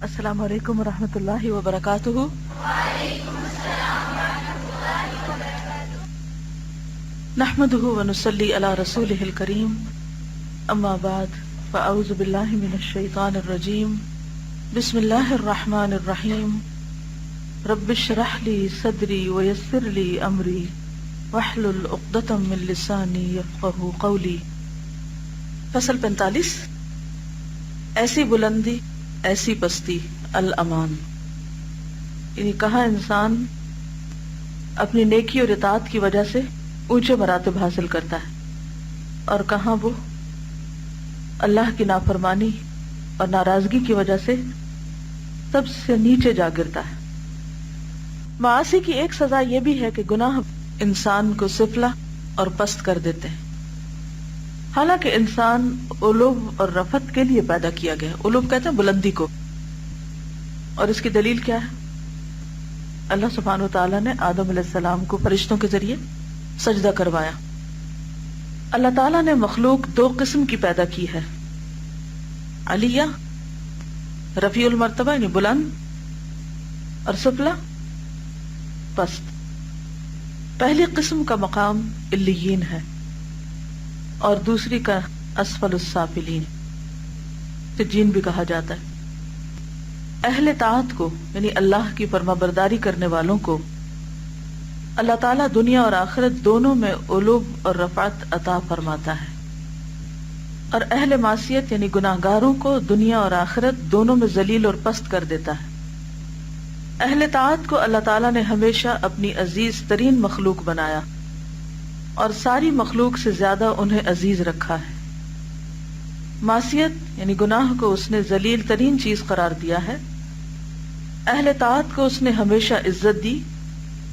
السلام علیکم ورحمۃ اللہ وبرکاتہ۔ نحمده ونصلی علی رسولہ الکریم، اما بعد فاعوذ باللہ من الشیطان الرجیم، بسم اللہ الرحمن الرحیم، رب اشرح لی صدری ویسر لی امری واحلل عقدۃ من لسانی یفقہوا قولی۔ فصل 45، ایسی بلندی ایسی پستی الامان، یعنی کہاں انسان اپنی نیکی اور اطاعت کی وجہ سے اونچے مراتب حاصل کرتا ہے اور کہاں وہ اللہ کی نافرمانی اور ناراضگی کی وجہ سے سب سے نیچے جا گرتا ہے۔ معاصی کی ایک سزا یہ بھی ہے کہ گناہ انسان کو سفلا اور پست کر دیتے ہیں، حالانکہ انسان علو اور رفعت کے لیے پیدا کیا گیا ہے۔ علو کہتے ہیں بلندی کو، اور اس کی دلیل کیا ہے؟ اللہ سبحانہ وتعالیٰ نے آدم علیہ السلام کو فرشتوں کے ذریعے سجدہ کروایا۔ اللہ تعالیٰ نے مخلوق دو قسم کی پیدا کی ہے، علیہ رفیع المرتبہ یعنی بلند، اور سفلا پست۔ پہلی قسم کا مقام علیین ہے اور دوسری کا اسفل السافلین، سجین بھی کہا جاتا ہے۔ اہل طاعت کو یعنی اللہ کی فرما برداری کرنے والوں کو اللہ تعالیٰ دنیا اور آخرت دونوں میں علو اور رفعت عطا فرماتا ہے، اور اہل معصیت یعنی گناہگاروں کو دنیا اور آخرت دونوں میں ذلیل اور پست کر دیتا ہے۔ اہل طاعت کو اللہ تعالیٰ نے ہمیشہ اپنی عزیز ترین مخلوق بنایا اور ساری مخلوق سے زیادہ انہیں عزیز رکھا ہے۔ معصیت یعنی گناہ کو اس نے ذلیل ترین چیز قرار دیا ہے، اہل طاعت کو اس نے ہمیشہ عزت دی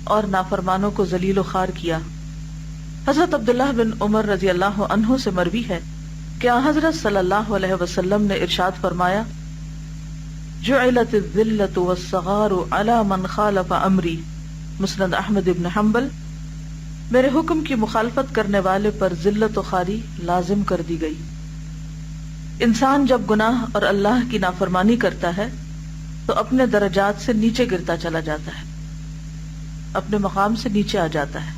اور نافرمانوں کو ذلیل و خوار کیا۔ حضرت عبداللہ بن عمر رضی اللہ عنہ سے مروی ہے کہ حضرت صلی اللہ علیہ وسلم نے ارشاد فرمایا، جعلت الذلۃ والصغار علی من خالف امری، مسند احمد بن حنبل، میرے حکم کی مخالفت کرنے والے پر ذلت و خواری لازم کر دی گئی۔ انسان جب گناہ اور اللہ کی نافرمانی کرتا ہے تو اپنے درجات سے نیچے گرتا چلا جاتا ہے، اپنے مقام سے نیچے آ جاتا ہے۔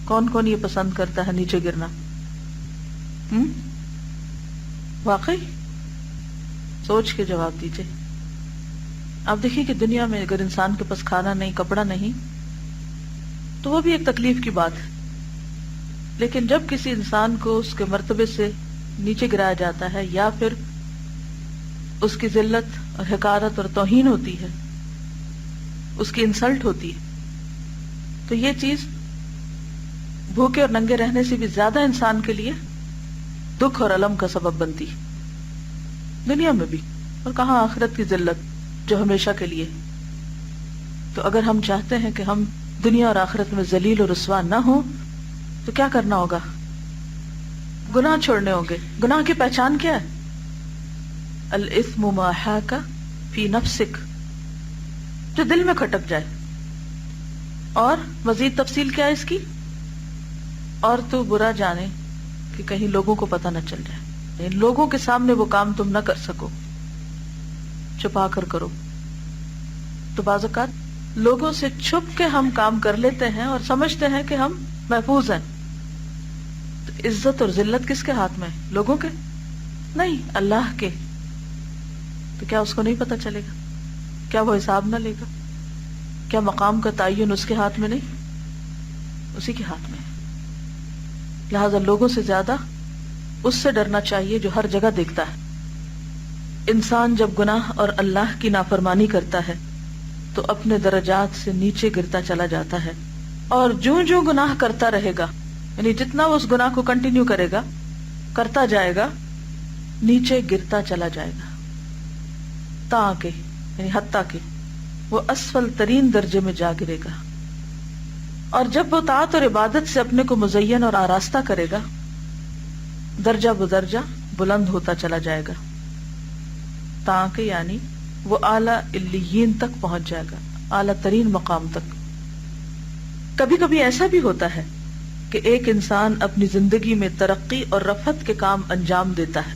کون کون یہ پسند کرتا ہے نیچے گرنا؟ واقعی سوچ کے جواب دیجئے۔ آپ دیکھیے کہ دنیا میں اگر انسان کے پاس کھانا نہیں، کپڑا نہیں، تو وہ بھی ایک تکلیف کی بات ہے، لیکن جب کسی انسان کو اس کے مرتبے سے نیچے گرایا جاتا ہے یا پھر اس کی ذلت اور حقارت اور توہین ہوتی ہے، اس کی انسلٹ ہوتی ہے، تو یہ چیز بھوکے اور ننگے رہنے سے بھی زیادہ انسان کے لیے دکھ اور الم کا سبب بنتی ہے، دنیا میں بھی، اور کہاں آخرت کی ذلت جو ہمیشہ کے لیے۔ تو اگر ہم چاہتے ہیں کہ ہم دنیا اور آخرت میں ذلیل اور رسوا نہ ہوں تو کیا کرنا ہوگا؟ گناہ چھوڑنے ہوں گے۔ گناہ کی پہچان کیا ہے؟ الاثم ما حاک فی نفسک، جو دل میں کھٹک جائے، اور مزید تفصیل کیا ہے اس کی؟ اور تو برا جانے کہ کہیں لوگوں کو پتہ نہ چل جائے، یعنی لوگوں کے سامنے وہ کام تم نہ کر سکو، چھپا کر کرو۔ تو بعض اوقات لوگوں سے چھپ کے ہم کام کر لیتے ہیں اور سمجھتے ہیں کہ ہم محفوظ ہیں۔ تو عزت اور ذلت کس کے ہاتھ میں؟ لوگوں کے نہیں، اللہ کے۔ تو کیا اس کو نہیں پتہ چلے گا؟ کیا وہ حساب نہ لے گا؟ کیا مقام کا تعین اس کے ہاتھ میں نہیں؟ اسی کے ہاتھ میں ہے۔ لہذا لوگوں سے زیادہ اس سے ڈرنا چاہیے جو ہر جگہ دیکھتا ہے۔ انسان جب گناہ اور اللہ کی نافرمانی کرتا ہے تو اپنے درجات سے نیچے گرتا چلا جاتا ہے، اور جو گناہ کرتا رہے گا، یعنی جتنا وہ اس گناہ کو کنٹینیو کرے گا، کرتا جائے گا، نیچے گرتا چلا جائے گا، تاکہ یعنی حتیٰ کہ وہ اسفل ترین درجے میں جا گرے گا۔ اور جب وہ طاعت اور عبادت سے اپنے کو مزین اور آراستہ کرے گا، درجہ بدرجہ بلند ہوتا چلا جائے گا، تاکہ یعنی وہ اعلیٰ علیین تک پہنچ جائے گا، اعلیٰ ترین مقام تک۔ کبھی کبھی ایسا بھی ہوتا ہے کہ ایک انسان اپنی زندگی میں ترقی اور رفعت کے کام انجام دیتا ہے،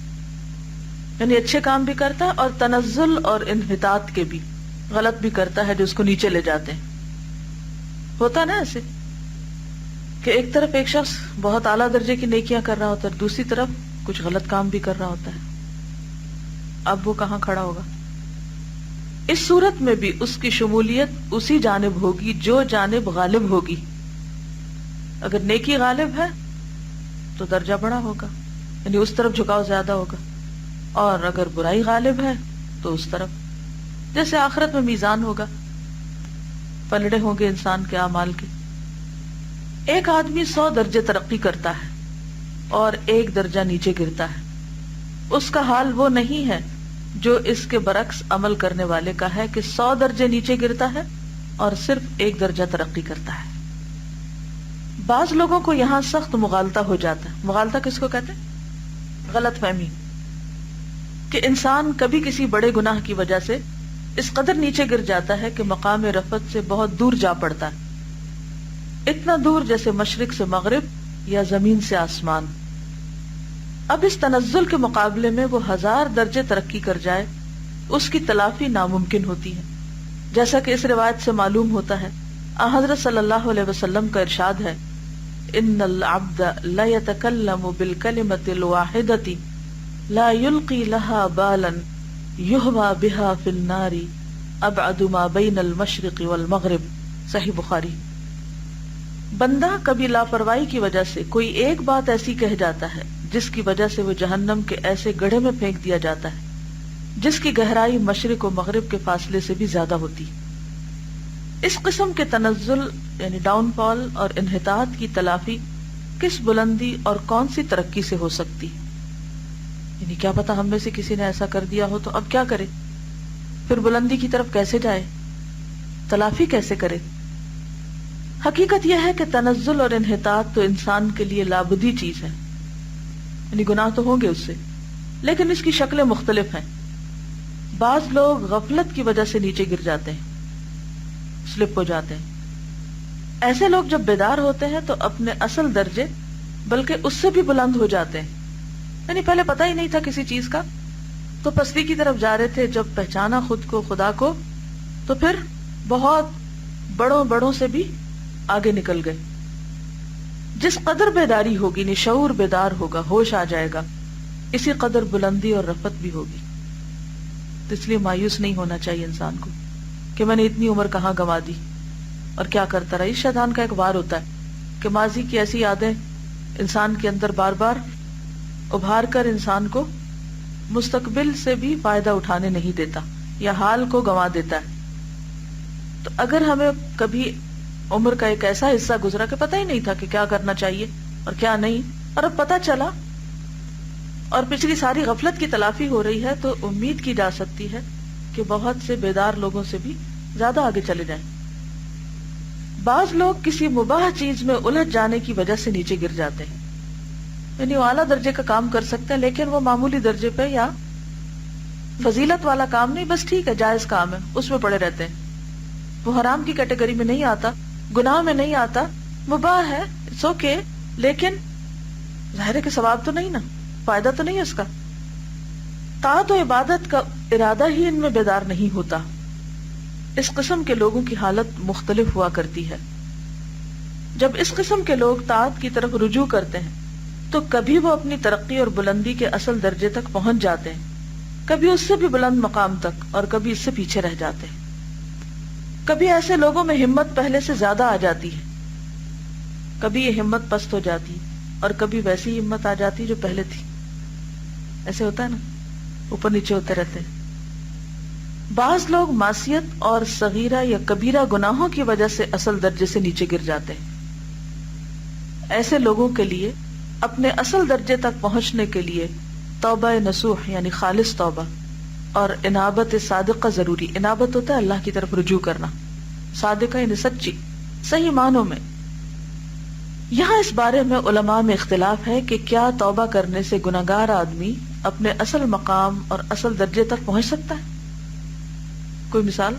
یعنی اچھے کام بھی کرتا ہے اور تنزل اور انحطاط کے بھی، غلط بھی کرتا ہے جو اس کو نیچے لے جاتے ہیں. ہوتا نا ایسے کہ ایک طرف ایک شخص بہت اعلیٰ درجے کی نیکیاں کر رہا ہوتا ہے، دوسری طرف کچھ غلط کام بھی کر رہا ہوتا ہے. اب وہ کہاں کھڑا ہوگا؟ اس صورت میں بھی اس کی شمولیت اسی جانب ہوگی جو جانب غالب ہوگی. اگر نیکی غالب ہے تو درجہ بڑا ہوگا، یعنی اس طرف جھکاؤ زیادہ ہوگا، اور اگر برائی غالب ہے تو اس طرف. جیسے آخرت میں میزان ہوگا، پلڑے ہوں گے انسان کے اعمال کے. ایک آدمی 100 درجے ترقی کرتا ہے اور 1 درجہ نیچے گرتا ہے. اس کا حال وہ نہیں ہے جو اس کے برعکس عمل کرنے والے کا ہے کہ 100 درجے نیچے گرتا ہے اور صرف 1 درجہ ترقی کرتا ہے. بعض لوگوں کو یہاں سخت مغالطہ ہو جاتا ہے. مغالطہ کس کو کہتے ہیں؟ غلط فہمی، کہ انسان کبھی کسی بڑے گناہ کی وجہ سے اس قدر نیچے گر جاتا ہے کہ مقام رفعت سے بہت دور جا پڑتا ہے. اتنا دور جیسے مشرق سے مغرب یا زمین سے آسمان. اب اس تنزل کے مقابلے میں وہ 1000 درجے ترقی کر جائے، اس کی تلافی ناممکن ہوتی ہے. جیسا کہ اس روایت سے معلوم ہوتا ہے، حضرت صلی اللہ علیہ وسلم کا ارشاد ہے، ان العبد لا يتكلم بالكلمة الواحدة لا يلقي لها بالا يهوى بها في النار ابعد ما بين المشرق والمغرب. صحیح بخاری. بندہ کبھی لاپرواہی کی وجہ سے کوئی ایک بات ایسی کہہ جاتا ہے جس کی وجہ سے وہ جہنم کے ایسے گڑھے میں پھینک دیا جاتا ہے جس کی گہرائی مشرق و مغرب کے فاصلے سے بھی زیادہ ہوتی. اس قسم کے تنزل یعنی ڈاؤن فال اور انحطاط کی تلافی کس بلندی اور کون سی ترقی سے ہو سکتی؟ یعنی کیا پتا ہم میں سے کسی نے ایسا کر دیا ہو تو اب کیا کرے؟ پھر بلندی کی طرف کیسے جائے؟ تلافی کیسے کرے؟ حقیقت یہ ہے کہ تنزل اور انحطاط تو انسان کے لیے لابدی چیز ہے. یعنی گناہ تو ہوں گے اس سے، لیکن اس کی شکلیں مختلف ہیں. بعض لوگ غفلت کی وجہ سے نیچے گر جاتے ہیں، سلپ ہو جاتے ہیں. ایسے لوگ جب بیدار ہوتے ہیں تو اپنے اصل درجے بلکہ اس سے بھی بلند ہو جاتے ہیں. یعنی پہلے پتہ ہی نہیں تھا کسی چیز کا تو پستی کی طرف جا رہے تھے، جب پہچانا خود کو، خدا کو، تو پھر بہت بڑوں سے بھی آگے نکل گئے. جس قدر بیداری ہوگی، یعنی شعور بیدار ہوگا، ہوش آ جائے گا، اسی قدر بلندی اور رفعت بھی ہوگی. تو اس لیے مایوس نہیں ہونا چاہیے انسان کو کہ میں نے اتنی عمر کہاں گنوا دی اور کیا کرتا رہا. اس شیطان کا ایک وار ہوتا ہے کہ ماضی کی ایسی یادیں انسان کے اندر بار بار ابھار کر انسان کو مستقبل سے بھی فائدہ اٹھانے نہیں دیتا یا حال کو گنوا دیتا ہے. تو اگر ہمیں کبھی عمر کا ایک ایسا حصہ گزرا کہ پتہ ہی نہیں تھا کہ کیا کرنا چاہیے اور کیا نہیں، اور اب پتہ چلا اور پچھلی ساری غفلت کی تلافی ہو رہی ہے، تو امید کی جا سکتی ہے کہ بہت سے بیدار لوگوں سے بھی زیادہ آگے چلے جائیں. بعض لوگ کسی مباح چیز میں الجھ جانے کی وجہ سے نیچے گر جاتے ہیں. یعنی وہ اعلیٰ درجے کا کام کر سکتے ہیں لیکن وہ معمولی درجے پہ یا فضیلت والا کام نہیں، بس ٹھیک ہے جائز کام ہے، اس میں پڑے رہتے ہیں. وہ حرام کی کیٹیگری میں نہیں آتا، گناہ میں نہیں آتا، مباح ہے، اٹس اوکے، لیکن ظاہر ہے کہ ثواب تو نہیں نا، فائدہ تو نہیں اس کا. طاعت و عبادت کا ارادہ ہی ان میں بیدار نہیں ہوتا. اس قسم کے لوگوں کی حالت مختلف ہوا کرتی ہے. جب اس قسم کے لوگ طاعت کی طرف رجوع کرتے ہیں تو کبھی وہ اپنی ترقی اور بلندی کے اصل درجے تک پہنچ جاتے ہیں، کبھی اس سے بھی بلند مقام تک، اور کبھی اس سے پیچھے رہ جاتے ہیں. کبھی ایسے لوگوں میں ہمت پہلے سے زیادہ آ جاتی ہے، کبھی یہ ہمت پست ہو جاتی ہے، اور کبھی ویسی ہمت آ جاتی جو پہلے تھی. ایسے ہوتا ہے نا، اوپر نیچے ہوتے رہتے ہیں. بعض لوگ معصیت اور صغیرہ یا کبیرہ گناہوں کی وجہ سے اصل درجے سے نیچے گر جاتے ہیں. ایسے لوگوں کے لیے اپنے اصل درجے تک پہنچنے کے لیے توبہ نصوح یعنی خالص توبہ اور انابت صادقہ ضروری. انابت ہوتا ہے اللہ کی طرف رجوع کرنا، صادقہ یعنی سچی، صحیح معنوں میں. یہاں اس بارے میں علماء میں اختلاف ہے کہ کیا توبہ کرنے سے گناہگار آدمی اپنے اصل مقام اور اصل درجے تک پہنچ سکتا ہے. کوئی مثال؟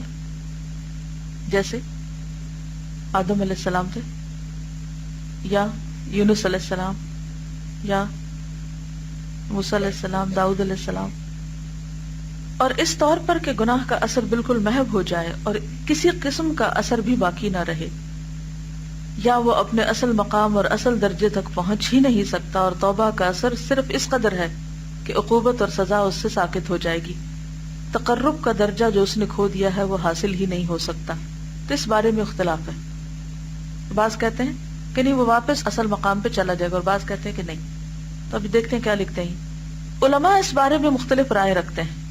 جیسے آدم علیہ السلام تھے، یا یونس علیہ السلام، یا موسیٰ علیہ السلام، داؤد علیہ السلام، اور اس طور پر کہ گناہ کا اثر بالکل محو ہو جائے اور کسی قسم کا اثر بھی باقی نہ رہے، یا وہ اپنے اصل مقام اور اصل درجے تک پہنچ ہی نہیں سکتا، اور توبہ کا اثر صرف اس قدر ہے کہ عقوبت اور سزا اس سے ساقط ہو جائے گی، تقرب کا درجہ جو اس نے کھو دیا ہے وہ حاصل ہی نہیں ہو سکتا۔ تو اس بارے میں اختلاف ہے، بعض کہتے ہیں کہ نہیں وہ واپس اصل مقام پہ چلا جائے گا، اور بعض کہتے ہیں کہ نہیں۔ تو ابھی دیکھتے ہیں کیا لکھتے ہیں علماء، اس بارے میں مختلف رائے رکھتے ہیں۔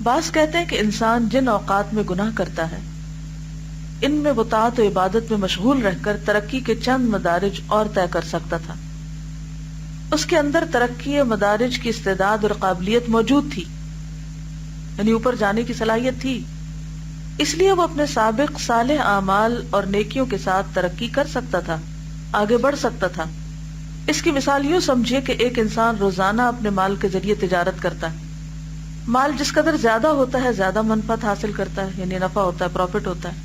بعض کہتے ہیں کہ انسان جن اوقات میں گناہ کرتا ہے ان میں وہ طاعت و عبادت میں مشغول رہ کر ترقی کے چند مدارج اور طے کر سکتا تھا، اس کے اندر ترقی مدارج کی استعداد اور قابلیت موجود تھی، یعنی اوپر جانے کی صلاحیت تھی، اس لیے وہ اپنے سابق صالح اعمال اور نیکیوں کے ساتھ ترقی کر سکتا تھا، آگے بڑھ سکتا تھا۔ اس کی مثال یوں سمجھے کہ ایک انسان روزانہ اپنے مال کے ذریعے تجارت کرتا ہے، مال جس قدر زیادہ ہوتا ہے زیادہ منفعت حاصل کرتا ہے، یعنی نفع ہوتا ہے، پروفٹ ہوتا ہے۔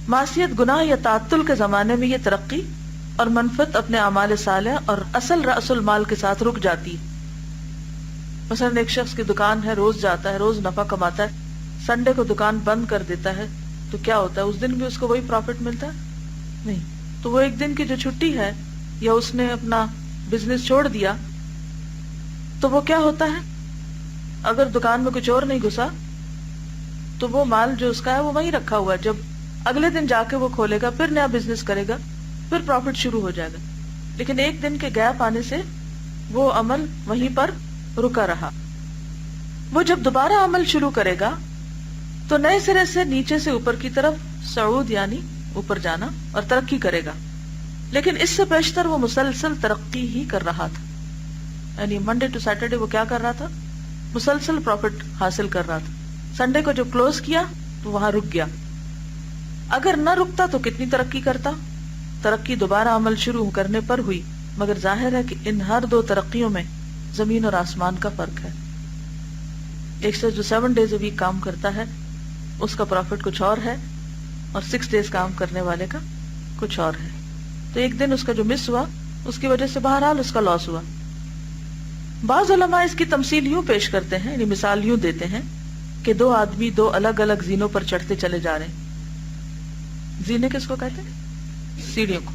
معصیت، گناہ یا تعطل کے زمانے میں یہ ترقی اور منفعت اپنے اعمال صالح اور اصل رأس المال کے ساتھ رک جاتی ہے۔ مثلا ایک شخص کی دکان ہے، روز جاتا ہے، روز نفع کماتا ہے، سنڈے کو دکان بند کر دیتا ہے، تو کیا ہوتا ہے؟ اس دن بھی اس کو وہی پروفٹ ملتا ہے؟ نہیں، تو وہ ایک دن کی جو چھٹی ہے یا اس نے اپنا بزنس چھوڑ دیا تو وہ کیا ہوتا ہے؟ اگر دکان میں کچھ اور نہیں گھسا تو وہ مال جو اس کا ہے وہ وہیں رکھا ہوا ہے، جب اگلے دن جا کے وہ کھولے گا، پھر نیا بزنس کرے گا، پھر پروفٹ شروع ہو جائے گا، لیکن ایک دن کے گیپ آنے سے وہ عمل وہیں پر رکا رہا۔ وہ جب دوبارہ عمل شروع کرے گا تو نئے سرے سے نیچے سے اوپر کی طرف صعود، یعنی اوپر جانا اور ترقی کرے گا، لیکن اس سے بیشتر وہ مسلسل ترقی ہی کر رہا تھا، یعنی منڈے ٹو سیٹرڈے وہ کیا کر رہا تھا؟ مسلسل پروفٹ حاصل کر رہا تھا۔ سنڈے کو جب کلوز کیا تو وہاں رک گیا، اگر نہ رکتا تو کتنی ترقی کرتا؟ ترقی دوبارہ عمل شروع کرنے پر ہوئی، مگر ظاہر ہے کہ ان ہر دو ترقیوں میں زمین اور آسمان کا فرق ہے۔ ایک سے جو 7 days a week کام کرتا ہے اس کا پروفٹ کچھ اور ہے، اور 6 days کام کرنے والے کا کچھ اور ہے۔ تو ایک دن اس کا جو مس ہوا اس کی وجہ سے بہرحال اس کا لاس ہوا۔ بعض علماء اس کی تمثیل یوں پیش کرتے ہیں، یعنی مثال یوں دیتے ہیں کہ 2 آدمی 2 الگ الگ زینوں پر چڑھتے چلے جا رہے ہیں۔ زینے کس کو کہتے ہیں؟ سیڑھیوں کو۔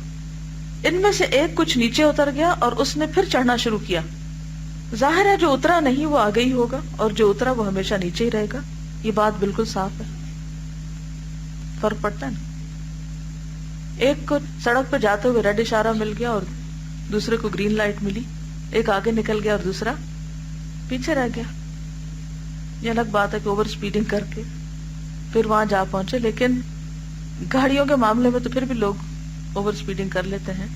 ان میں سے ایک کچھ نیچے اتر گیا اور اس نے پھر چڑھنا شروع کیا۔ ظاہر ہے جو اترا نہیں وہ آگے ہی ہوگا، اور جو اترا وہ ہمیشہ نیچے ہی رہے گا۔ یہ بات بالکل صاف ہے، فرق پڑتا ہے نا۔ ایک کو سڑک پہ جاتے ہوئے ریڈ اشارہ مل گیا اور دوسرے کو گرین لائٹ ملی، ایک آگے نکل گیا اور دوسرا پیچھے رہ گیا۔ یہ الگ بات ہے کہ اوور سپیڈنگ کر کے پھر وہاں جا پہنچے، لیکن گاڑیوں کے معاملے میں تو پھر بھی لوگ اوور سپیڈنگ کر لیتے ہیں،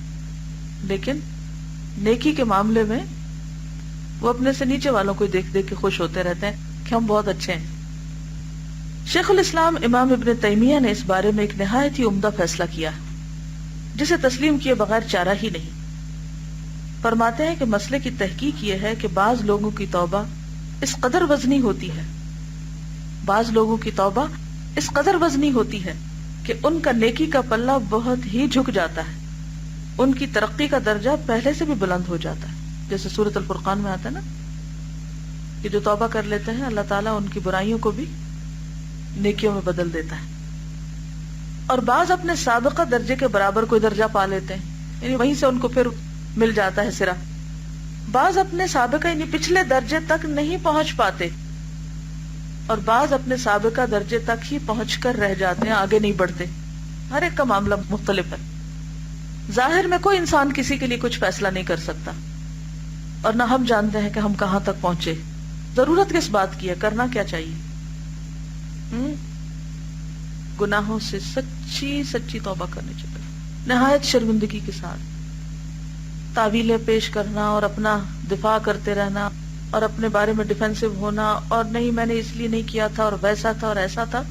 لیکن نیکی کے معاملے میں وہ اپنے سے نیچے والوں کو دیکھ دیکھ کے خوش ہوتے رہتے ہیں کہ ہم بہت اچھے ہیں۔ شیخ الاسلام امام ابن تیمیہ نے اس بارے میں ایک نہایت ہی عمدہ فیصلہ کیا جسے تسلیم کیے بغیر چارہ ہی نہیں۔ فرماتے ہیں کہ مسئلے کی تحقیق یہ ہے کہ بعض لوگوں کی توبہ اس قدر وزنی ہوتی ہے، بعض لوگوں کی توبہ اس قدر وزنی ہوتی ہے کہ ان کا نیکی کا پلہ بہت ہی جھک جاتا ہے، ان کی ترقی کا درجہ پہلے سے بھی بلند ہو جاتا ہے، جیسے سورۃ الفرقان میں آتا ہے نا کہ جو توبہ کر لیتے ہیں اللہ تعالیٰ ان کی برائیوں کو بھی نیکیوں میں بدل دیتا ہے۔ اور بعض اپنے سابقہ درجے کے برابر کوئی درجہ پا لیتے ہیں، یعنی وہیں سے ان کو پھر مل جاتا ہے سرا۔ بعض اپنے سابقہ یعنی پچھلے درجے تک نہیں پہنچ پاتے، اور بعض اپنے سابقہ درجے تک ہی پہنچ کر رہ جاتے ہیں، آگے نہیں بڑھتے۔ ہر ایک کا معاملہ مختلف ہے۔ ظاہر میں کوئی انسان کسی کے لیے کچھ فیصلہ نہیں کر سکتا، اور نہ ہم جانتے ہیں کہ ہم کہاں تک پہنچے۔ ضرورت کس بات کی ہے؟ کرنا کیا چاہیے؟ گناہوں سے سچی سچی توبہ کرنی چاہیے، نہایت شرمندگی کے ساتھ۔ تعویلیں پیش کرنا اور اپنا دفاع کرتے رہنا اور اپنے بارے میں ڈیفینسو ہونا، اور نہیں میں نے اس لیے نہیں کیا تھا اور ویسا تھا اور ایسا تھا۔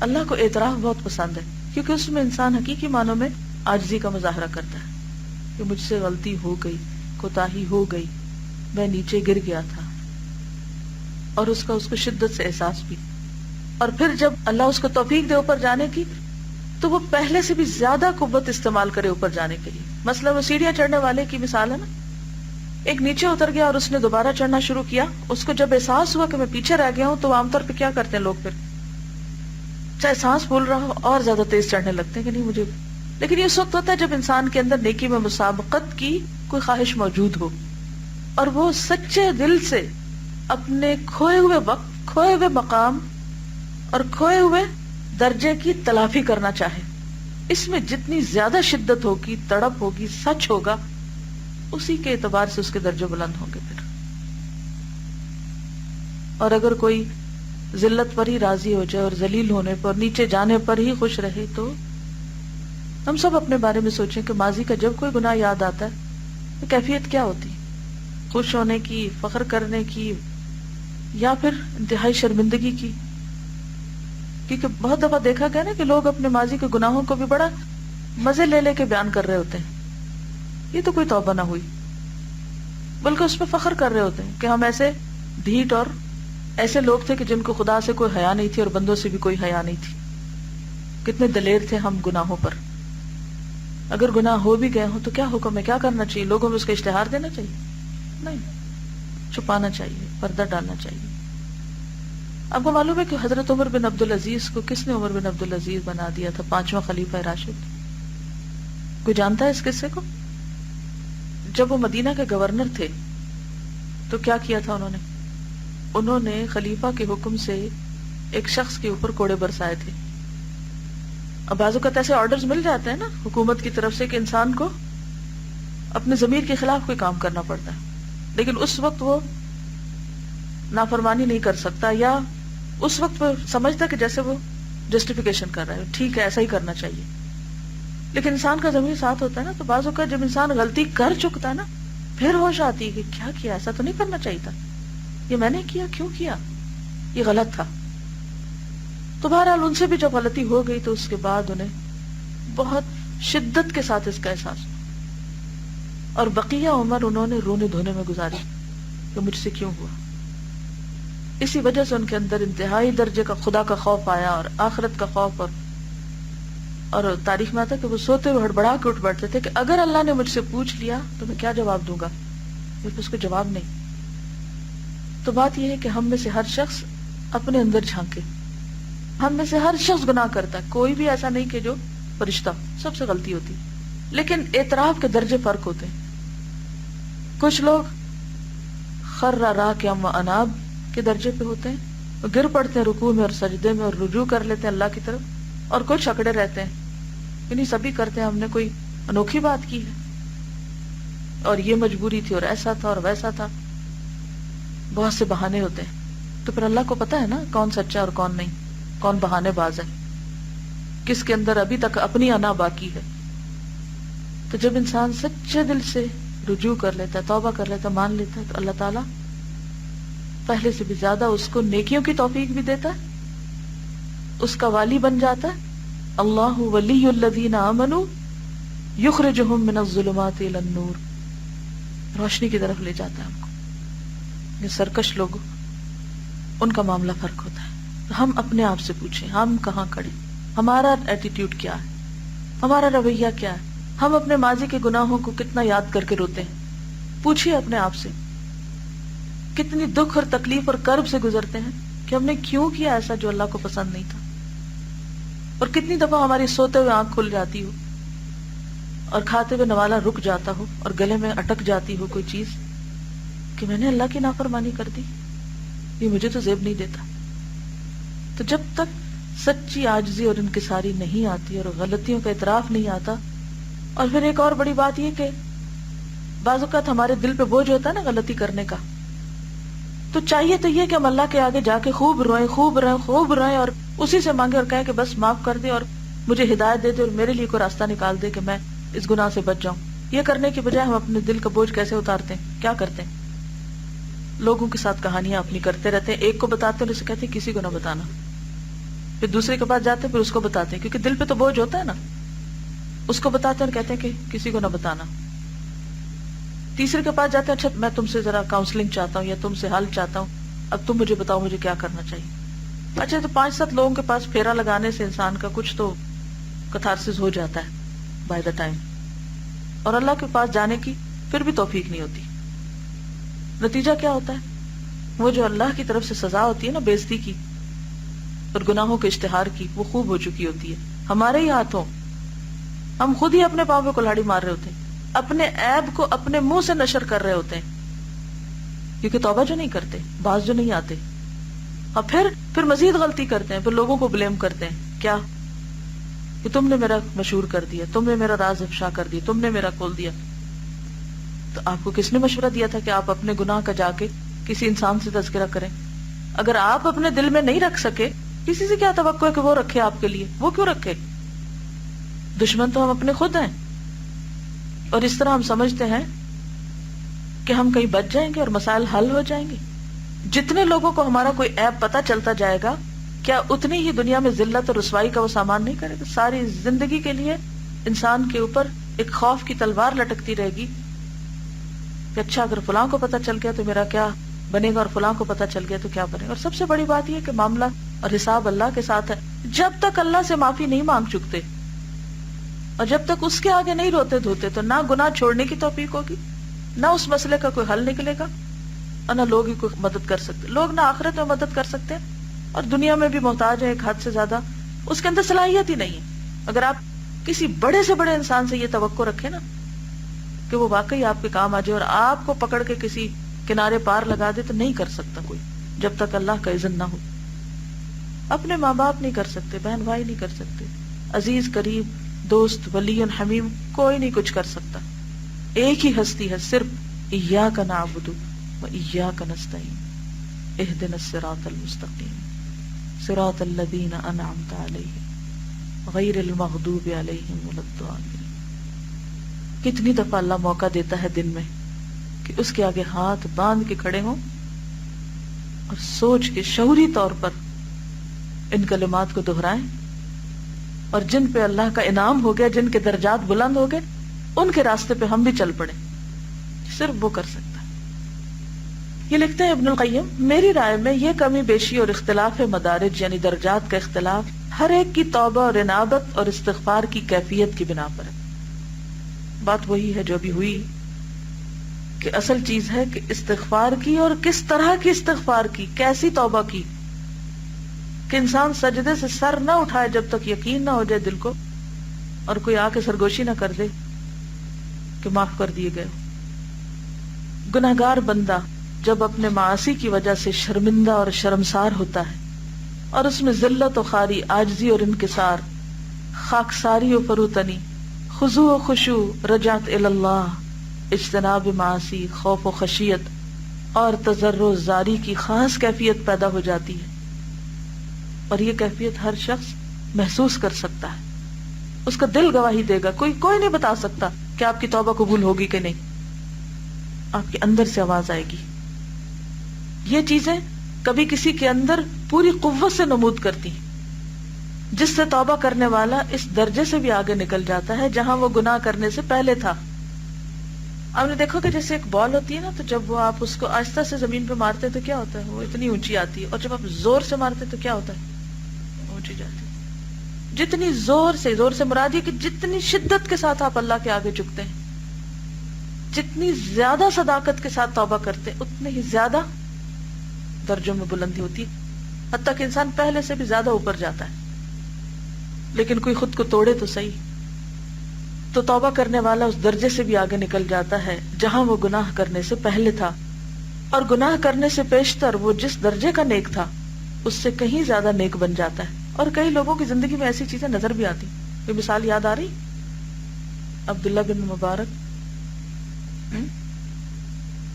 اللہ کو اعتراف بہت پسند ہے، کیونکہ اس میں انسان حقیقی معنوں میں عاجزی کا مظاہرہ کرتا ہے کہ مجھ سے غلطی ہو گئی، کوتاہی ہو گئی، میں نیچے گر گیا تھا، اور اس کو شدت سے احساس بھی۔ اور پھر جب اللہ اس کو توفیق دے اوپر جانے کی تو وہ پہلے سے بھی زیادہ قوت استعمال کرے اوپر جانے کے لیے۔ مثلا وہ سیڑھیاں چڑھنے والے کی مثال ہے نا، ایک نیچے اتر گیا اور اس نے دوبارہ چڑھنا شروع کیا. اس کو جب احساس ہوا کہ میں پیچھے رہ گیا ہوں تو عام طور پہ کیا کرتے ہیں لوگ؟ پھر چاہے سانس پھول رہا ہو اور زیادہ تیز چڑھنے لگتے ہیں کہ نہیں مجھے. لیکن یہ اس وقت ہوتا ہے جب انسان کے اندر نیکی میں مسابقت کی کوئی خواہش موجود ہو اور وہ سچے دل سے اپنے کھوئے ہوئے وقت، کھوئے ہوئے مقام اور کھوئے ہوئے درجے کی تلافی کرنا چاہے. اس میں جتنی زیادہ شدت ہوگی، تڑپ ہوگی، سچ ہوگا، اسی کے اعتبار سے اس کے درجے بلند ہوں گے. پھر اور اگر کوئی ذلت پر ہی راضی ہو جائے اور ذلیل ہونے پر، نیچے جانے پر ہی خوش رہے، تو ہم سب اپنے بارے میں سوچیں کہ ماضی کا جب کوئی گناہ یاد آتا ہے تو کیفیت کیا ہوتی؟ خوش ہونے کی، فخر کرنے کی، یا پھر انتہائی شرمندگی کی؟ کیونکہ بہت دفعہ دیکھا گیا نا کہ لوگ اپنے ماضی کے گناہوں کو بھی بڑا مزے لے لے کے بیان کر رہے ہوتے ہیں. یہ تو کوئی توبہ نہ ہوئی، بلکہ اس پہ فخر کر رہے ہوتے ہیں کہ ہم ایسے ڈھیٹ اور ایسے لوگ تھے کہ جن کو خدا سے کوئی حیا نہیں تھی اور بندوں سے بھی کوئی حیا نہیں تھی. کتنے دلیر تھے ہم گناہوں پر. اگر گناہ ہو بھی گئے ہوں تو کیا حکم ہے؟ کیا کرنا چاہیے؟ لوگوں میں اس کا اشتہار دینا چاہیے؟ نہیں، چھپانا چاہیے، پردہ ڈالنا چاہیے. آپ کو معلوم ہے کہ حضرت عمر بن عبدالعزیز کو کس نے عمر بن عبدالعزیز بنا دیا تھا، 5واں خلیفہ راشد؟ کوئی جانتا ہے اس قصے کو؟ جب وہ مدینہ کے گورنر تھے تو کیا کیا تھا انہوں نے خلیفہ کے حکم سے ایک شخص کے اوپر کوڑے برسائے تھے. اب بعض اوقات ایسے آرڈرز مل جاتے ہیں نا حکومت کی طرف سے کہ انسان کو اپنے ضمیر کے خلاف کوئی کام کرنا پڑتا ہے، لیکن اس وقت وہ نافرمانی نہیں کر سکتا، یا اس وقت وہ سمجھتا کہ جیسے وہ جسٹیفیکیشن کر رہا ہے، ٹھیک ہے ایسا ہی کرنا چاہیے. لیکن انسان کا ضمیر ساتھ ہوتا ہے نا، تو بعض اوقات جب انسان غلطی کر چکتا ہے نا، پھر ہوش آتی ہے کہ کیا کیا، ایسا تو نہیں کرنا چاہیے تھا، یہ میں نے کیا، کیوں کیا، یہ غلط تھا. تو بہرحال ان سے بھی جب غلطی ہو گئی تو اس کے بعد انہیں بہت شدت کے ساتھ اس کا احساس ہوا، اور بقیہ عمر انہوں نے رونے دھونے میں گزاری کہ مجھ سے کیوں ہوا. اسی وجہ سے ان کے اندر انتہائی درجے کا خدا کا خوف آیا اور آخرت کا خوف. اور تاریخ میں آتا کہ وہ سوتے ہوئے ہڑبڑا کے اٹھ بیٹھتے تھے کہ اگر اللہ نے مجھ سے پوچھ لیا تو میں کیا جواب دوں گا، پھر اس کو جواب نہیں. تو بات یہ ہے کہ ہم میں سے ہر شخص اپنے اندر جھانکے. ہم میں سے ہر شخص گناہ کرتا ہے، کوئی بھی ایسا نہیں کہ جو فرشتہ، سب سے غلطی ہوتی، لیکن اعتراف کے درجے فرق ہوتے ہیں. کچھ لوگ خر راکعا واناب کے درجے پہ ہوتے ہیں، وہ گر پڑتے ہیں رکوع میں اور سجدے میں اور رجوع کر لیتے ہیں اللہ کی طرف، اور کچھ اکڑے رہتے ہیں یعنی سبھی کرتے ہیں، ہم نے کوئی انوکھی بات کی ہے اور یہ مجبوری تھی اور ایسا تھا اور ویسا تھا. بہت سے بہانے ہوتے ہیں. تو پھر اللہ کو پتا ہے نا کون سچا اور کون نہیں، کون بہانے باز ہے، کس کے اندر ابھی تک اپنی انا باقی ہے. تو جب انسان سچے دل سے رجوع کر لیتا ہے، توبہ کر لیتا ہے، مان لیتا ہے، تو اللہ تعالیٰ پہلے سے بھی زیادہ اس کو نیکیوں کی توفیق بھی دیتا ہے، اس کا والی بن جاتا ہے. اللہ ولی الذین آمنوا یخرجہم من الظلمات الی النور، روشنی کی طرف لے جاتا ہے ہم کو. یہ سرکش لوگ، ان کا معاملہ فرق ہوتا ہے. تو ہم اپنے آپ سے پوچھیں ہم کہاں کھڑے، ہمارا ایٹیٹیوڈ کیا ہے، ہمارا رویہ کیا ہے، ہم اپنے ماضی کے گناہوں کو کتنا یاد کر کے روتے ہیں. پوچھئے اپنے آپ سے کتنی دکھ اور تکلیف اور کرب سے گزرتے ہیں کہ ہم نے کیوں کیا ایسا جو اللہ کو پسند نہیں تھا. اور کتنی دفعہ ہماری سوتے ہوئے آنکھ کھل جاتی ہو اور کھاتے ہوئے نوالا رک جاتا ہو اور گلے میں اٹک جاتی ہو کوئی چیز کہ میں نے اللہ کی نافرمانی کر دی، یہ مجھے تو زیب نہیں دیتا. تو جب تک سچی عاجزی اور انکساری نہیں آتی اور غلطیوں کا اعتراف نہیں آتا. اور پھر ایک اور بڑی بات یہ کہ بعض اوقات ہمارے دل پہ بوجھ ہوتا ہے نا غلطی کرنے کا، تو چاہیے تو یہ کہ ہم اللہ کے آگے جا کے خوب روئیں، خوب روئیں، خوب روئیں اور اسی سے مانگے اور کہیں کہ بس معاف کر دے اور مجھے ہدایت دے دے اور میرے لیے کوئی راستہ نکال دے کہ میں اس گناہ سے بچ جاؤں. یہ کرنے کی بجائے ہم اپنے دل کا بوجھ کیسے اتارتے ہیں، کیا کرتے ہیں؟ لوگوں کے ساتھ کہانیاں اپنی کرتے رہتے ہیں. ایک کو بتاتے ہیں اور اسے کہتے ہیں کسی کو نہ بتانا، پھر دوسرے کے پاس جاتے ہیں پھر اس کو بتاتے ہیں، کیونکہ دل پہ تو بوجھ ہوتا ہے نا. اس کو بتاتے ہیں اور کہتے ہیں کہ کسی کو نہ بتانا. تیسرے کے پاس جاتے ہیں، اچھا میں تم سے ذرا کاؤنسلنگ چاہتا ہوں یا تم سے حل چاہتا ہوں، اب تم مجھے بتاؤ مجھے کیا کرنا چاہیے. اچھا تو 5-7 لوگوں کے پاس پھیرا لگانے سے انسان کا کچھ تو کتھارسس ہو جاتا ہے بائی دا ٹائم، اور اللہ کے پاس جانے کی پھر بھی توفیق نہیں ہوتی. نتیجہ کیا ہوتا ہے؟ وہ جو اللہ کی طرف سے سزا ہوتی ہے نا بےزتی کی اور گناہوں کے اشتہار کی، وہ خوب ہو چکی ہوتی ہے ہمارے ہی ہاتھوں. ہم خود ہی اپنے پاؤں پہ کلہاڑی مار رہے ہوتے ہیں، اپنے عیب کو اپنے منہ سے نشر کر رہے ہوتے ہیں، کیونکہ توبہ جو نہیں کرتے، باز جو نہیں آتے، اور پھر مزید غلطی کرتے ہیں، پھر لوگوں کو بلیم کرتے ہیں. کیا کہ تم نے میرا مشہور کر دیا، تم نے میرا راز افشا کر دیا، تم نے میرا کھول دیا. تو آپ کو کس نے مشورہ دیا تھا کہ آپ اپنے گناہ کا جا کے کسی انسان سے تذکرہ کریں؟ اگر آپ اپنے دل میں نہیں رکھ سکے، کسی سے کیا توقع ہے کہ وہ رکھے آپ کے لیے؟ وہ کیوں رکھے؟ دشمن تو ہم اپنے خود ہیں. اور اس طرح ہم سمجھتے ہیں کہ ہم کہیں بچ جائیں گے اور مسائل حل ہو جائیں گے. جتنے لوگوں کو ہمارا کوئی عیب پتہ چلتا جائے گا، کیا اتنی ہی دنیا میں ذلت اور رسوائی کا وہ سامان نہیں کرے گا؟ ساری زندگی کے لیے انسان کے اوپر ایک خوف کی تلوار لٹکتی رہے گی کہ اچھا اگر فلاں کو پتہ چل گیا تو میرا کیا بنے گا، اور فلاں کو پتہ چل گیا تو کیا بنے گا. اور سب سے بڑی بات یہ کہ معاملہ اور حساب اللہ کے ساتھ ہے. جب تک اللہ سے معافی نہیں مانگ چکتے اور جب تک اس کے آگے نہیں روتے دھوتے، تو نہ گناہ چھوڑنے کی توفیق ہوگی، نہ اس مسئلے کا کوئی حل نکلے گا، اور نہ لوگ ہی کوئی مدد کر سکتے. لوگ نہ آخرت میں مدد کر سکتے اور دنیا میں بھی محتاج ہے ایک حد سے زیادہ. اس کے اندر صلاحیت ہی نہیں ہے. اگر آپ کسی بڑے سے بڑے انسان سے یہ توقع رکھیں نا کہ وہ واقعی آپ کے کام آ جائے اور آپ کو پکڑ کے کسی کنارے پار لگا دے، تو نہیں کر سکتا کوئی جب تک اللہ کا اذن نہ ہو. اپنے ماں باپ نہیں کر سکتے، بہن بھائی نہیں کر سکتے، عزیز قریب دوست ولی حمیم کوئی نہیں کچھ کر سکتا. ایک ہی ہستی ہے، صرف ایاک نعبد و ایاک نستعین اہدنا الصراط المستقیم صراط الذین انعمت علیہم غیر المغضوب علیہم ولا الضالین. کتنی دفعہ اللہ موقع دیتا ہے دن میں کہ اس کے آگے ہاتھ باندھ کے کھڑے ہوں اور سوچ کے شعوری طور پر ان کلمات کو دہرائیں، اور جن پہ اللہ کا انعام ہو گیا، جن کے درجات بلند ہو گئے، ان کے راستے پہ ہم بھی چل پڑے. صرف وہ کر سکتا ہے. یہ لکھتے ہیں ابن القیم، میری رائے میں یہ کمی بیشی اور اختلاف مدارج یعنی درجات کا اختلاف ہر ایک کی توبہ اور انابت اور استغفار کی کیفیت کی بنا پر ہے. بات وہی ہے جو ابھی ہوئی کہ اصل چیز ہے کہ استغفار کی، اور کس طرح کی استغفار کی، کیسی توبہ کی کہ انسان سجدے سے سر نہ اٹھائے جب تک یقین نہ ہو جائے دل کو، اور کوئی آ کے سرگوشی نہ کر دے کہ معاف کر دیے گئے. گناہگار بندہ جب اپنے معاصی کی وجہ سے شرمندہ اور شرمسار ہوتا ہے، اور اس میں ذلت و خواری، عاجزی اور انکسار، خاکساری و فروتنی، خضوع و خشوع، رجعت الی اللہ، اجتناب معاصی، خوف و خشیت اور تضرع و زاری کی خاص کیفیت پیدا ہو جاتی ہے. اور یہ کیفیت ہر شخص محسوس کر سکتا ہے، اس کا دل گواہی دے گا. کوئی نہیں بتا سکتا کہ آپ کی توبہ قبول ہوگی کہ نہیں. آپ کے اندر سے آواز آئے گی. یہ چیزیں کبھی کسی کے اندر پوری قوت سے نمود کرتی ہیں، جس سے توبہ کرنے والا اس درجے سے بھی آگے نکل جاتا ہے جہاں وہ گناہ کرنے سے پہلے تھا. آپ نے دیکھو کہ جیسے ایک بال ہوتی ہے نا، تو جب وہ آپ اس کو آہستہ سے زمین پہ مارتے تو کیا ہوتا ہے؟ وہ اتنی اونچی آتی ہے. اور جب آپ زور سے مارتے تو کیا ہوتا ہے؟ اونچی جاتی ہے. جتنی زور سے مراد یہ کہ جتنی شدت کے ساتھ آپ اللہ کے آگے جھکتے ہیں، جتنی زیادہ صداقت کے ساتھ توبہ کرتے ہیں، اتنے ہی زیادہ درجوں میں بلندی ہوتی ہے، حتیٰ کہ انسان پہلے سے بھی زیادہ اوپر جاتا ہے. لیکن کوئی خود کو توڑے تو صحیح. تو توبہ کرنے والا اس درجے سے بھی آگے نکل جاتا ہے جہاں وہ گناہ کرنے سے پہلے تھا، اور گناہ کرنے سے پیشتر وہ جس درجے کا نیک تھا اس سے کہیں زیادہ نیک بن جاتا ہے. اور کئی لوگوں کی زندگی میں ایسی چیزیں نظر بھی آتی. کوئی مثال یاد آ رہی؟ عبداللہ بن مبارک،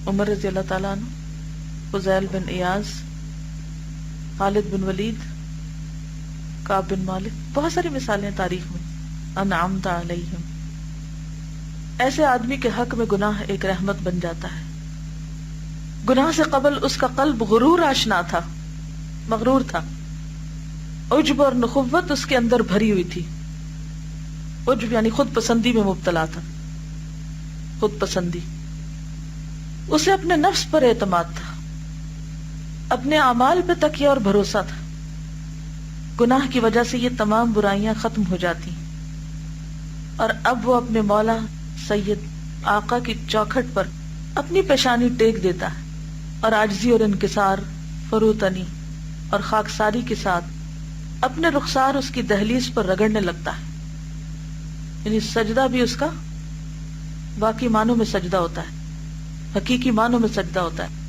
عمر رضی اللہ تعالیٰ عنہ، فضیل بن ایاز، خالد بن ولید، کعب بن مالک، بہت ساری مثالیں تاریخ میں. انعمت علیہم. ایسے آدمی کے حق میں گناہ ایک رحمت بن جاتا ہے. گناہ سے قبل اس کا قلب غرور آشنا تھا، مغرور تھا. عجب اور نخوت اس کے اندر بھری ہوئی تھی. عجب یعنی خود پسندی میں مبتلا تھا. خود پسندی. اسے اپنے نفس پر اعتماد تھا، اپنے اعمال پہ تکیہ اور بھروسہ تھا. گناہ کی وجہ سے یہ تمام برائیاں ختم ہو جاتی، اور اب وہ اپنے مولا سید آقا کی چوکھٹ پر اپنی پیشانی ٹیک دیتا ہے اور عاجزی اور انکسار، فروتنی اور خاکساری کے ساتھ اپنے رخسار اس کی دہلیز پر رگڑنے لگتا ہے. یعنی سجدہ بھی اس کا واقعی معنوں میں سجدہ ہوتا ہے، حقیقی معنوں میں سجدہ ہوتا ہے.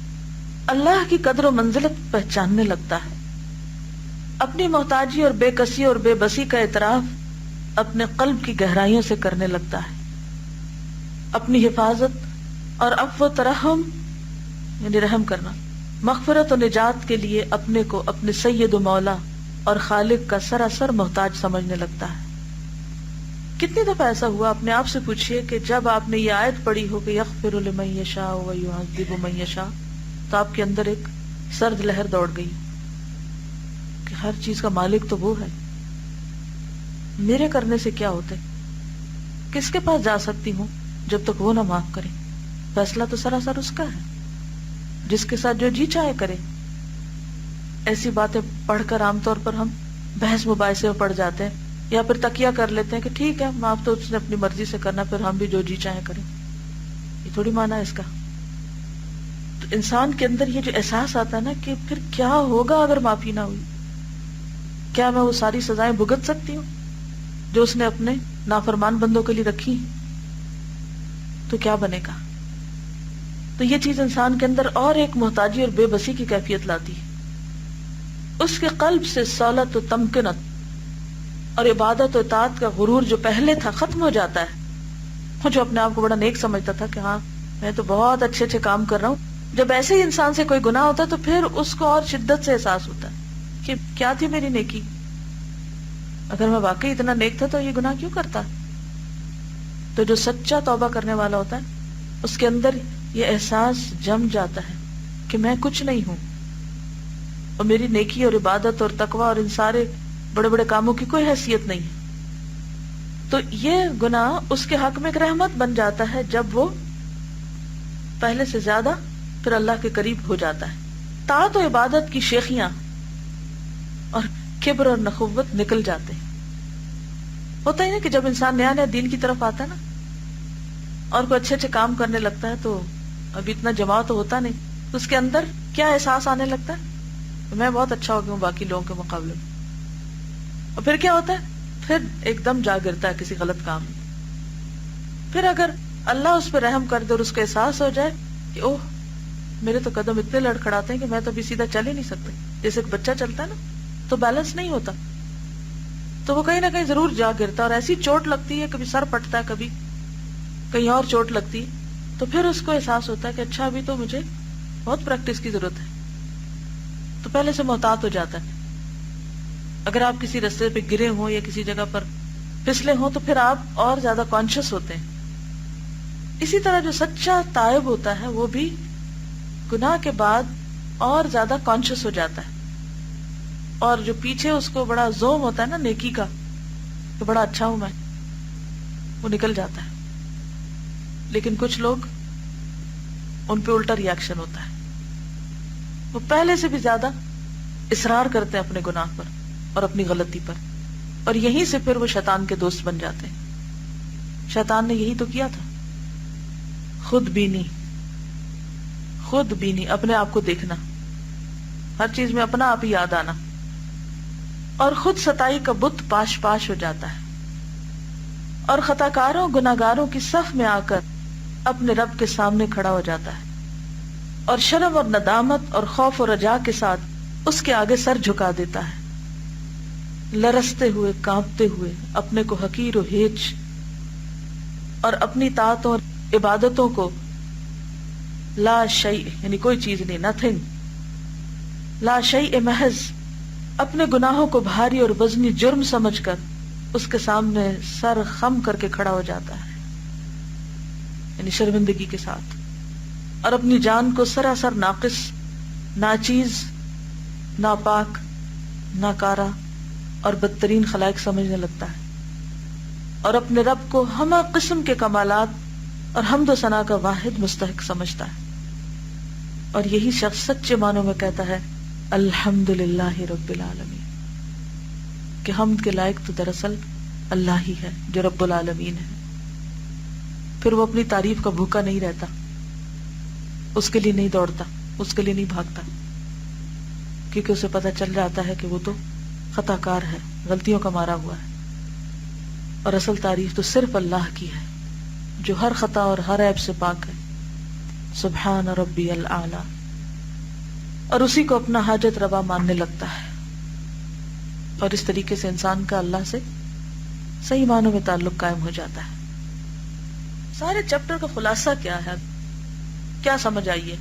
اللہ کی قدر و منزلت پہچاننے لگتا ہے. اپنی محتاجی اور بے کسی اور بے بسی کا اعتراف اپنے قلب کی گہرائیوں سے کرنے لگتا ہے. اپنی حفاظت اور عفو و ترحم یعنی رحم کرنا، مغفرت و نجات کے لیے اپنے کو اپنے سید و مولا اور خالق کا سراسر محتاج سمجھنے لگتا ہے. کتنی دفعہ ایسا ہوا، اپنے آپ سے پوچھئے کہ جب آپ نے یہ آیت پڑھی ہو کہ یغفر لمن یشاء ویعذب من یشاء، تو آپ کے اندر ایک سرد لہر دوڑ گئی کہ ہر چیز کا مالک تو وہ ہے، میرے کرنے سے کیا ہوتا ہے، کس کے پاس جا سکتی ہوں جب تک وہ نہ معاف کرے. فیصلہ تو سراسر اس کا ہے، جس کے ساتھ جو جی چاہے کرے. ایسی باتیں پڑھ کر عام طور پر ہم بحث مباحثے میں پڑ جاتے ہیں یا پھر تکیہ کر لیتے ہیں کہ ٹھیک ہے معاف تو اس نے اپنی مرضی سے کرنا، پھر ہم بھی جو جی چاہے کریں. یہ تھوڑی معنی ہے اس کا. تو انسان کے اندر یہ جو احساس آتا ہے نا کہ پھر کیا ہوگا اگر معافی نہ ہوئی، کیا میں وہ ساری سزائیں بھگت سکتی ہوں جو اس نے اپنے نافرمان بندوں کے لیے رکھی، تو کیا بنے گا. تو یہ چیز انسان کے اندر اور ایک محتاجی اور بے بسی کی کیفیت لاتی ہے. اس کے قلب سے سولت و تمکنت اور عبادت و اطاعت کا غرور جو پہلے تھا ختم ہو جاتا ہے. وہ جو اپنے آپ کو بڑا نیک سمجھتا تھا کہ ہاں میں تو بہت اچھے اچھے کام کر رہا ہوں، جب ایسے ہی انسان سے کوئی گناہ ہوتا ہے تو پھر اس کو اور شدت سے احساس ہوتا ہے کہ کیا تھی میری نیکی، اگر میں واقعی اتنا نیک تھا تو یہ گناہ کیوں کرتا. تو جو سچا توبہ کرنے والا ہوتا ہے اس کے اندر یہ احساس جم جاتا ہے کہ میں کچھ نہیں ہوں اور میری نیکی اور عبادت اور تقوی اور ان سارے بڑے بڑے کاموں کی کوئی حیثیت نہیں ہے. تو یہ گناہ اس کے حق میں ایک رحمت بن جاتا ہے جب وہ پہلے سے زیادہ پھر اللہ کے قریب ہو جاتا ہے. طاعت و عبادت کی شیخیاں اور کبر اور نخوت نکل جاتے ہیں. ہوتا ہی نا کہ جب انسان نیا نیا دین کی طرف آتا ہے نا اور کوئی اچھے اچھے کام کرنے لگتا ہے تو ابھی اتنا جماع تو ہوتا نہیں، تو اس کے اندر کیا احساس آنے لگتا ہے، میں بہت اچھا ہو گیا ہوں باقی لوگوں کے مقابلے میں. اور پھر کیا ہوتا ہے، پھر ایک دم جا گرتا ہے کسی غلط کام میں. پھر اگر اللہ اس پہ رحم کر دے اور اس کو احساس ہو جائے کہ اوہ میرے تو قدم اتنے لڑکھڑاتے ہیں کہ میں تو ابھی سیدھا چل ہی نہیں سکتا، جیسے ایک بچہ چلتا ہے نا تو بیلنس نہیں ہوتا، تو وہ کہیں نہ کہیں ضرور جا گرتا ہے اور ایسی چوٹ لگتی ہے، کبھی سر پٹتا ہے، کبھی کہیں اور چوٹ لگتی ہے. تو پھر اس کو احساس ہوتا ہے کہ اچھا ابھی تو مجھے بہت پریکٹس کی ضرورت ہے. تو پہلے سے محتاط ہو جاتا ہے. اگر آپ کسی رستے پہ گرے ہوں یا کسی جگہ پر پھسلے ہوں تو پھر آپ اور زیادہ کانشیس ہوتے ہیں. اسی طرح جو سچا تائب ہوتا ہے وہ بھی گناہ کے بعد اور زیادہ کانشیس ہو جاتا ہے، اور جو پیچھے اس کو بڑا زوم ہوتا ہے نا نیکی کا کہ بڑا اچھا ہوں میں، وہ نکل جاتا ہے. لیکن کچھ لوگ ان پہ الٹا ری ایکشن ہوتا ہے، وہ پہلے سے بھی زیادہ اصرار کرتے ہیں اپنے گناہ پر اور اپنی غلطی پر، اور یہیں سے پھر وہ شیطان کے دوست بن جاتے ہیں. شیطان نے یہی تو کیا تھا، خود بینی، اپنے آپ کو دیکھنا، ہر چیز میں اپنا آپ ہی یاد آنا، اور خود ستائی کا بت پاش پاش ہو جاتا ہے، اور خطاکاروں گناہگاروں کی صف میں آ کر اپنے رب کے سامنے کھڑا ہو جاتا ہے، اور شرم اور ندامت اور خوف و رجا کے ساتھ اس کے آگے سر جھکا دیتا ہے، لرزتے ہوئے کانپتے ہوئے اپنے کو حقیر و ہیچ اور اپنی طاعتوں اور عبادتوں کو لا شیء یعنی کوئی چیز نہیں، نتھنگ، لا شیء محض اپنے گناہوں کو بھاری اور وزنی جرم سمجھ کر اس کے سامنے سر خم کر کے کھڑا ہو جاتا ہے، یعنی شرمندگی کے ساتھ، اور اپنی جان کو سراسر ناقص، ناچیز، ناپاک، ناکارہ اور بدترین خلائق سمجھنے لگتا ہے، اور اپنے رب کو ہمہ قسم کے کمالات اور حمد و ثنا کا واحد مستحق سمجھتا ہے. اور یہی شخص سچے معنوں میں کہتا ہے الحمدللہ رب العالمین، کہ حمد کے لائق تو دراصل اللہ ہی ہے جو رب العالمین ہے. پھر وہ اپنی تعریف کا بھوکا نہیں رہتا، اس کے لیے نہیں دوڑتا، اس کے لیے نہیں بھاگتا، کیونکہ اسے پتہ چل جاتا ہے کہ وہ تو خطا کار ہے، غلطیوں کا مارا ہوا ہے. اور اصل تعریف تو صرف اللہ کی ہے جو ہر خطا اور ہر عیب سے پاک ہے. سبحان ربی العالی. اور اسی کو اپنا حاجت روا ماننے لگتا ہے، اور اس طریقے سے انسان کا اللہ سے صحیح معنوں میں تعلق قائم ہو جاتا ہے. سارے چیپٹر کا خلاصہ کیا ہے؟ کیا سمجھ آئیے؟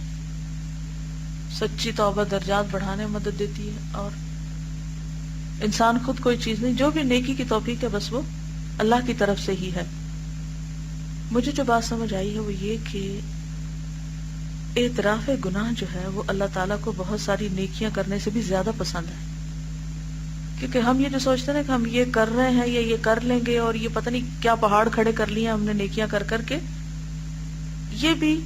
سچی توبہ درجات بڑھانے میں مدد دیتی ہے، اور انسان خود کوئی چیز نہیں، جو بھی نیکی کی توفیق ہے بس وہ اللہ کی طرف سے ہی ہے. مجھے جو بات سمجھ آئی ہے وہ یہ کہ اعتراف گناہ جو ہے وہ اللہ تعالیٰ کو بہت ساری نیکیاں کرنے سے بھی زیادہ پسند ہے. کیونکہ ہم یہ جو سوچتے ہیں کہ ہم یہ کر رہے ہیں یا یہ کر لیں گے، اور یہ پتہ نہیں کیا پہاڑ کھڑے کر لیے ہم نے نیکیاں کر کر کے، یہ بھی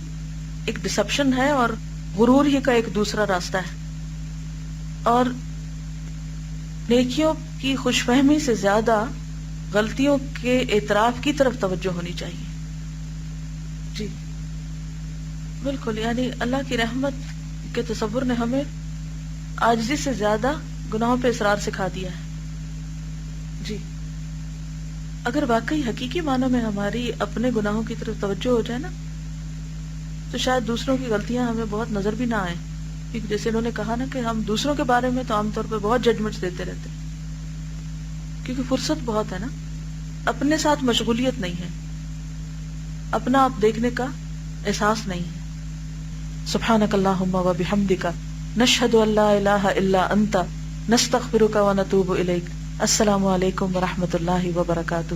ایک ڈسپشن ہے اور غرور ہی کا ایک دوسرا راستہ ہے. اور نیکیوں کی خوش فہمی سے زیادہ غلطیوں کے اعتراف کی طرف توجہ ہونی چاہیے. جی بالکل، یعنی اللہ کی رحمت کے تصور نے ہمیں عاجزی سے زیادہ گناہوں پہ اصرار سکھا دیا ہے. جی اگر واقعی حقیقی معنوں میں ہماری اپنے گناہوں کی طرف توجہ ہو جائے نا، تو شاید دوسروں کی غلطیاں ہمیں بہت نظر بھی نہ آئیں. کیونکہ جیسے انہوں نے کہا نا کہ ہم دوسروں کے بارے میں تو عام طور پہ بہت ججمنٹس دیتے رہتے ہیں، کیونکہ فرصت بہت ہے نا، اپنے ساتھ مشغولیت نہیں ہے، اپنا آپ دیکھنے کا احساس نہیں ہے. سبحانک اللہم و بحمدک نشہد ان لا الہ الا انت نستغفرک و نتوب الیک. السلام علیکم و رحمۃ اللہ وبرکاتہ.